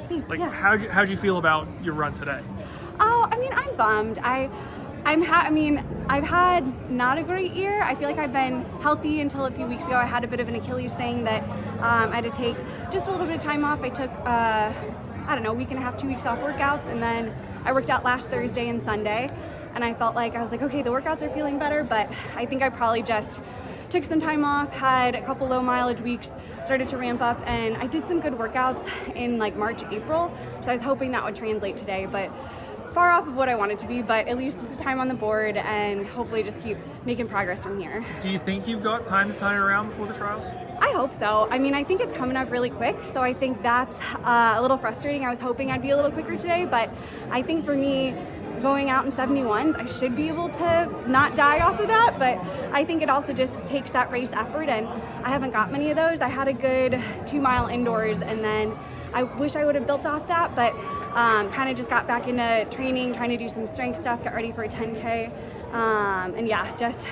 Thanks, Like, yeah. how'd you feel about your run today? Oh, I mean, I'm bummed. I've had not a great year. I feel like I've been healthy until a few weeks ago. I had a bit of an Achilles thing that I had to take just a little bit of time off. I took, a week and a half, 2 weeks off workouts, and then I worked out last Thursday and Sunday, and I felt like, I was like, okay, the workouts are feeling better, but I think I probably just took some time off, had a couple low mileage weeks, started to ramp up, and I did some good workouts in like March, April, so I was hoping that would translate today, but far off of what I want it to be, but at least it's a time on the board and hopefully just keep making progress from here. Do you think you've got time to turn around before the trials? I hope so. I mean, I think it's coming up really quick, so I think that's a little frustrating. I was hoping I'd be a little quicker today, but I think for me, going out in 71s, I should be able to not die off of that, but I think it also just takes that race effort, and I haven't got many of those. I had a good 2 mile indoors, and then I wish I would have built off that, but kind of just got back into training, trying to do some strength stuff, get ready for a 10K, and yeah, just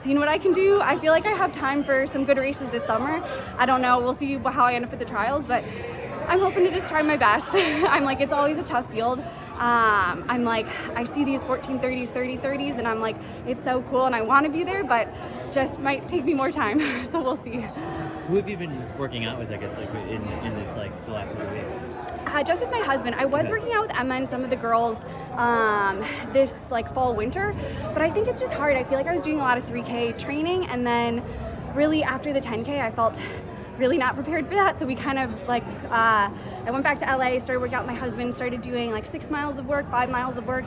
seeing what I can do. I feel like I have time for some good races this summer. I don't know, we'll see how I end up at the trials, but I'm hoping to just try my best. I'm like, it's always a tough field. I'm like, I see these 14:30s, 30:30s, and I'm like, it's so cool, and I want to be there, but just might take me more time, so we'll see. Who have you been working out with, I guess, like in this, like, the last couple of weeks? Just with my husband. I was working out with Emma and some of the girls this like fall winter, but I think it's just hard. I feel like I was doing a lot of 3K training, and then really after the 10K I felt really not prepared for that, so we kind of like I went back to LA, started working out with my husband, started doing like 6 miles of work, 5 miles of work,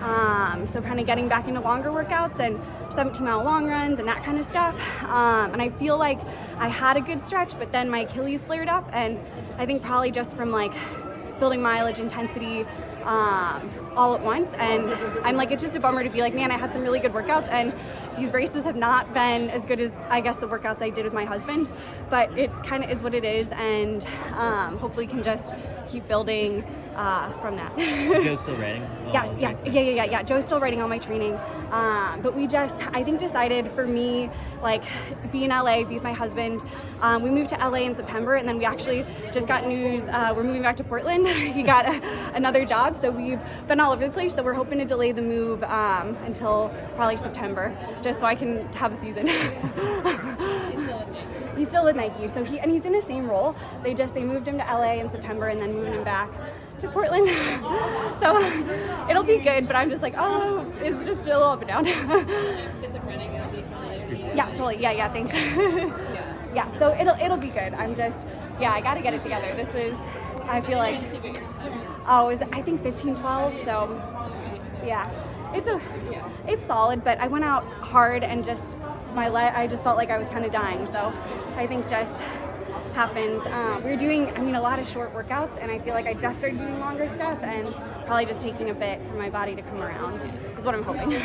so kind of getting back into longer workouts and 17-mile long runs and that kind of stuff, and I feel like I had a good stretch, but then my Achilles flared up, and I think probably just from like building mileage, intensity, all at once, and I'm like, it's just a bummer to be like, man, I had some really good workouts, and these races have not been as good as I guess the workouts I did with my husband, but it kind of is what it is, and hopefully can just keep building from that. Joe's still writing? Yeah. Joe's still writing all my training, but we just, I think, decided for me, like, be in LA, be with my husband. We moved to LA in September, and then we actually just got news, we're moving back to Portland. He got another job, so we've been all over the place, so we're hoping to delay the move until probably September, just so I can have a season. He's still with Nike, so he's in the same role. They moved him to LA in September and then moving him back to Portland. So it'll be good, but I'm just like, oh, it's just a little up and down. Get the running, it'll be familiar to you. Yeah, totally. Yeah, thanks. Yeah, so it'll be good. I'm just, I got to get it together. This is, I feel like, I think 15:12. So yeah, it's solid, but I went out hard and just I just felt like I was kind of dying. So I think just happens. We were doing, a lot of short workouts, and I feel like I just started doing longer stuff, and probably just taking a bit for my body to come around is what I'm hoping.